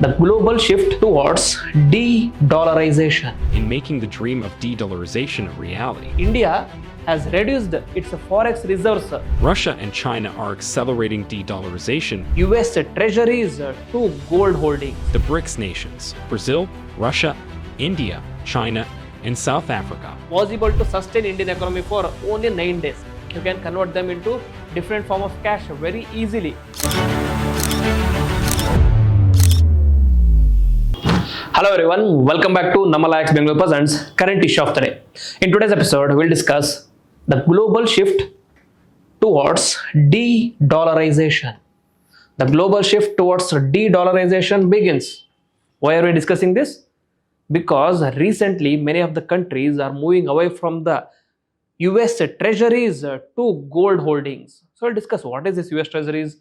the global shift towards de-dollarization. In making the dream of de-dollarization a reality, India has reduced its forex reserves, Russia and China are accelerating de-dollarization. US treasuries to gold holdings. The BRICS nations, Brazil, Russia, India, China, and South Africa, Possible to sustain Indian economy for only 9 days. You can convert them into different form of cash very easily. Hello everyone, welcome back to Namma Laex Bengaluru presents current issue of the day. In today's episode, we'll discuss the global shift towards de-dollarization. The global shift towards de-dollarization begins. Why are we discussing this? Because recently many of the countries are moving away from the US treasuries to gold holdings. So we'll discuss what is this US treasuries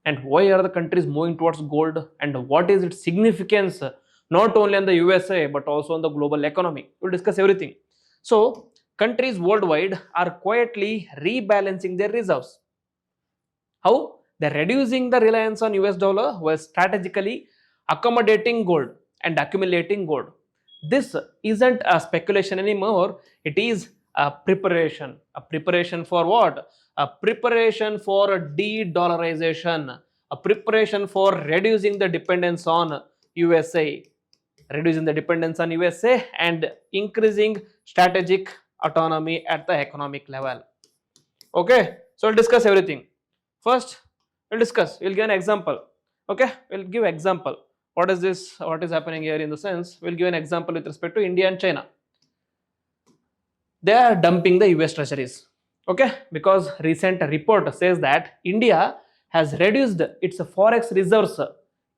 and why are the countries moving towards gold and what is its significance not only on the USA but also on the global economy. We'll discuss everything. So countries worldwide are quietly rebalancing their reserves. How? They're reducing the reliance on US dollar while strategically accommodating gold and accumulating gold. This isn't a speculation anymore, it is a preparation. A preparation for what? A preparation for de-dollarization, a preparation for reducing the dependence on USA, and increasing strategic autonomy at the economic level. Okay, so we'll discuss everything. First, we'll give an example. Okay, we'll give example. What is this? What is happening here in the sense? We'll give an example with respect to India and China. They are dumping the US treasuries. Okay, because recent report says that India has reduced its forex reserves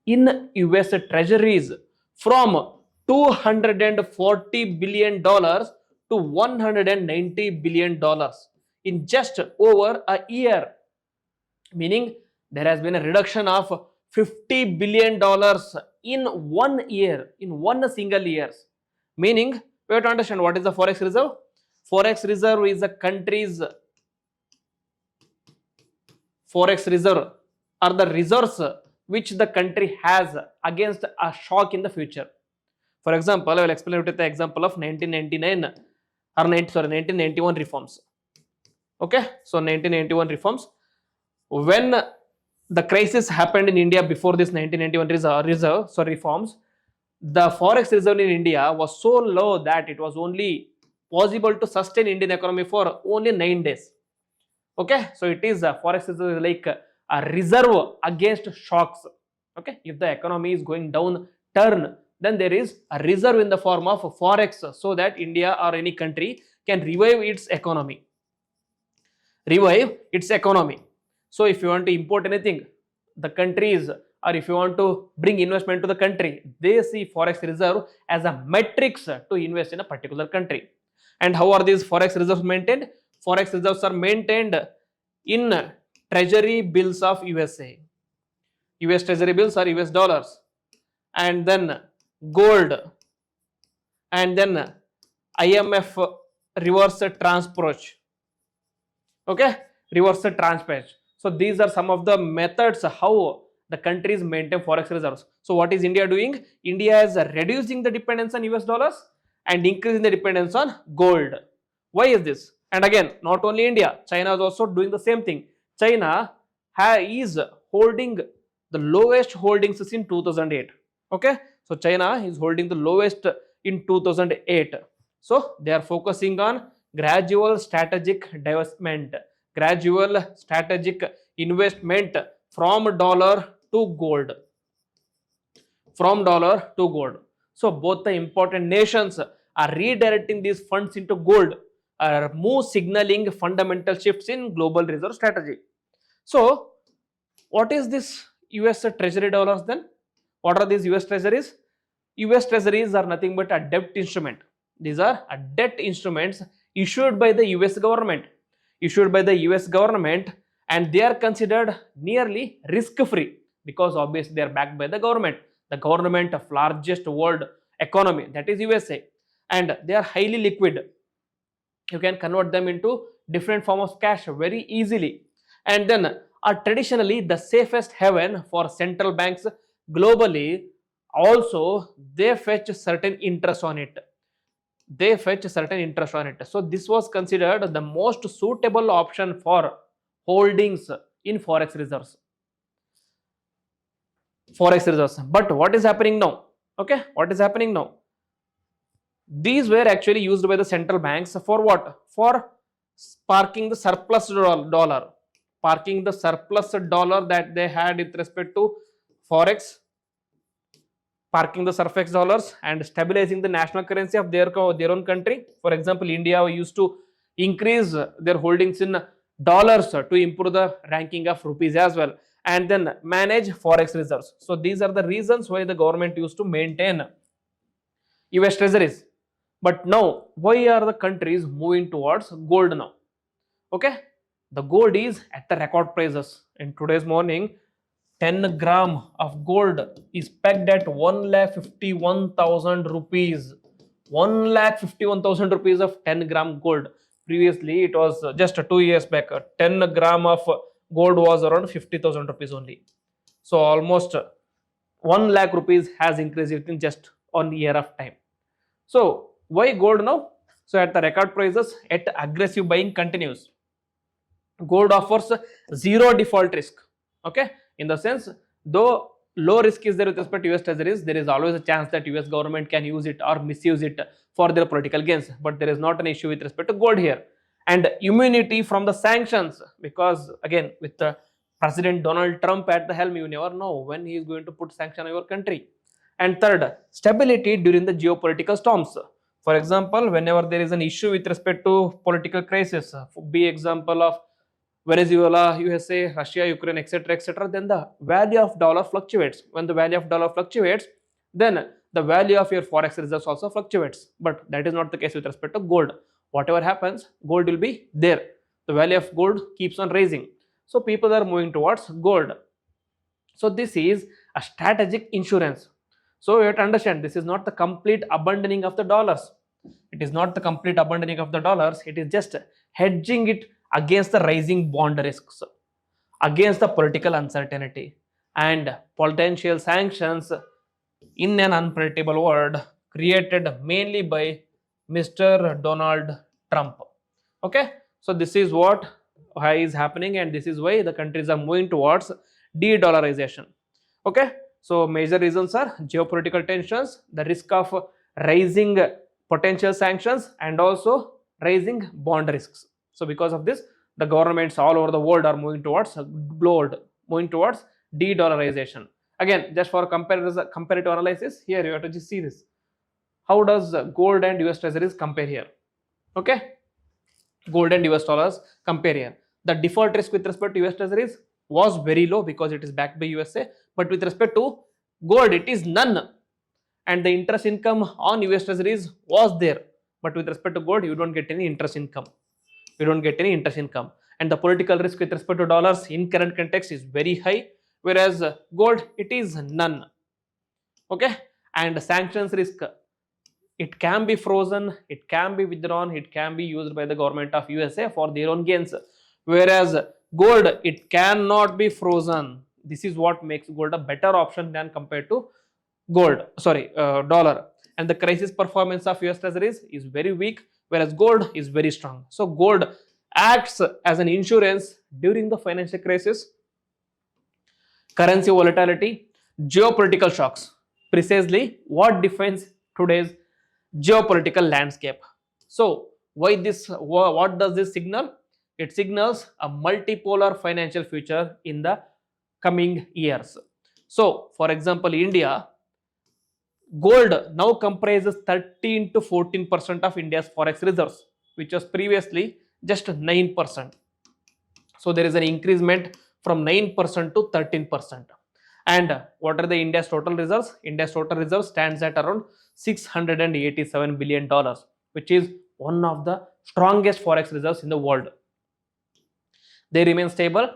in US treasuries from $240 billion to $190 billion in just over a year. Meaning there has been a reduction of $50 billion in 1 year, in one single year. Meaning, we have to understand what is the forex reserve. Forex reserve is a country's forex reserve are the reserves which the country has against a shock in the future. For example, I will explain it with the example of 1991 reforms. Okay, so 1991 reforms. When the crisis happened in India before this 1991 reforms, the forex reserve in India was so low that it was only possible to sustain Indian economy for only 9 days. Okay, so it is a forex reserve like a reserve against shocks. Okay, if the economy is going down turn, then there is a reserve in the form of forex so that India or any country can revive its economy. So if you want to import anything, the countries, or if you want to bring investment to the country, they see forex reserve as a matrix to invest in a particular country. And how are these forex reserves maintained? Forex reserves are maintained in treasury bills of USA. US treasury bills are US dollars, and then gold, and then IMF reverse transport. Okay, reverse transport. So these are some of the methods how the countries maintain forex reserves. So what is India doing? India is reducing the dependence on US dollars and increasing the dependence on gold. Why is this? And again, not only India, China is also doing the same thing. China is holding the lowest holdings in 2008. Okay, so China is holding the lowest in 2008. So they are focusing on gradual strategic divestment, gradual strategic investment from dollar to gold. So both the important nations are redirecting these funds into gold, are more signaling fundamental shifts in global reserve strategy. So what is this US treasury dollars then? What are these US treasuries? US treasuries are nothing but a debt instrument. These are debt instruments issued by the US government. And they are considered nearly risk-free because obviously they are backed by the government of largest world economy, that is USA, and they are highly liquid. You can convert them into different form of cash very easily, and then are traditionally the safest haven for central banks globally Also they fetch certain interest on it. So this was considered the most suitable option for holdings in forex reserves. But what is happening now? Okay, what is happening now? These were actually used by the central banks for what? For parking the surplus dollar, parking the surplus dollar that they had with respect to forex, parking the surplus dollars and stabilizing the national currency of their own country. For example, India used to increase their holdings in dollars to improve the ranking of rupees as well, and then manage forex reserves. So these are the reasons why the government used to maintain US treasuries. But now, why are the countries moving towards gold now? Okay, the gold is at the record prices. In today's morning, 10 gram of gold is pegged at 1,51,000 rupees. 1,51,000 rupees of 10 gram gold. Previously, it was just 2 years back. 10 gram of gold was around 50,000 rupees only. So almost 1 lakh rupees has increased within just 1 year of time. So why gold now? So at the record prices, at aggressive buying continues. Gold offers zero default risk. Okay, in the sense, though low risk is there with respect to US treasuries, there is always a chance that US government can use it or misuse it for their political gains. But there is not an issue with respect to gold here. And immunity from the sanctions, because again, with the President Donald Trump at the helm, you never know when he is going to put sanction on your country. And third, stability during the geopolitical storms. For example, whenever there is an issue with respect to political crisis, be example of Venezuela, USA, Russia, Ukraine, etc., then the value of dollar fluctuates. When the value of dollar fluctuates, then the value of your forex reserves also fluctuates. But that is not the case with respect to gold. Whatever happens, gold will be there. The value of gold keeps on rising. So people are moving towards gold. So this is a strategic insurance. So you have to understand, this is not the complete abandoning of the dollars. It is not the complete abandoning of the dollars. It is just hedging it against the rising bond risks, against the political uncertainty and potential sanctions in an unpredictable world created mainly by Mr. Donald Trump. Okay, so this is what is happening, and this is why the countries are moving towards de-dollarization. Okay, so major reasons are geopolitical tensions, the risk of rising potential sanctions, and also rising bond risks. So because of this, the governments all over the world are moving towards gold, moving towards de-dollarization. Again, just for comparative analysis, here you have to just see this. How does gold and US treasuries compare here? Okay, gold and US dollars compare here. The default risk with respect to US treasuries was very low because it is backed by USA, but with respect to gold, it is none. And the interest income on US treasuries was there, but with respect to gold, you don't get any interest income. And the political risk with respect to dollars in current context is very high, whereas gold, it is none. Okay, and sanctions risk, it can be frozen, it can be withdrawn, it can be used by the government of USA for their own gains, whereas gold, it cannot be frozen. This is what makes gold a better option than compared to dollar. And the crisis performance of US treasuries is very weak, whereas gold is very strong. So gold acts as an insurance during the financial crisis, currency volatility, geopolitical shocks. Precisely what defines today's geopolitical landscape. So why this? What does this signal? It signals a multipolar financial future in the coming years. So for example, India, gold now comprises 13 to 14% of India's forex reserves, which was previously just 9%. So there is an increasement from 9% to 13%. And what are the India's total reserves? India's total reserves stands at around $687 billion, which is one of the strongest forex reserves in the world. They remain stable.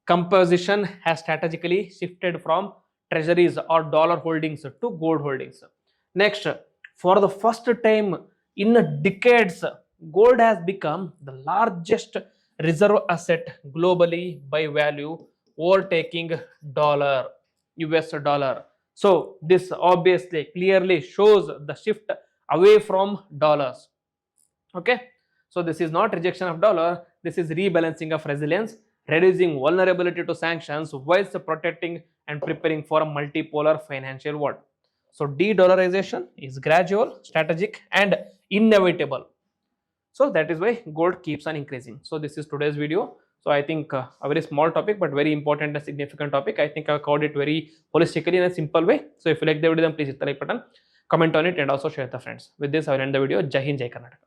Composition has strategically shifted from treasuries or dollar holdings to gold holdings. Next, for the first time in decades, gold has become the largest reserve asset globally by value, overtaking US dollar. So this obviously clearly shows the shift away from dollars. Okay, so this is not rejection of dollar, this is rebalancing of resilience, reducing vulnerability to sanctions whilst protecting and preparing for a multipolar financial world. So de-dollarization is gradual, strategic and inevitable. So that is why gold keeps on increasing. So this is today's video. So I think a very small topic but very important and significant topic. I think I covered it very holistically in a simple way. So if you like the video, then please hit the like button, comment on it and also share with the friends. With this I will end the video. Jai Hind, Jai Karnataka.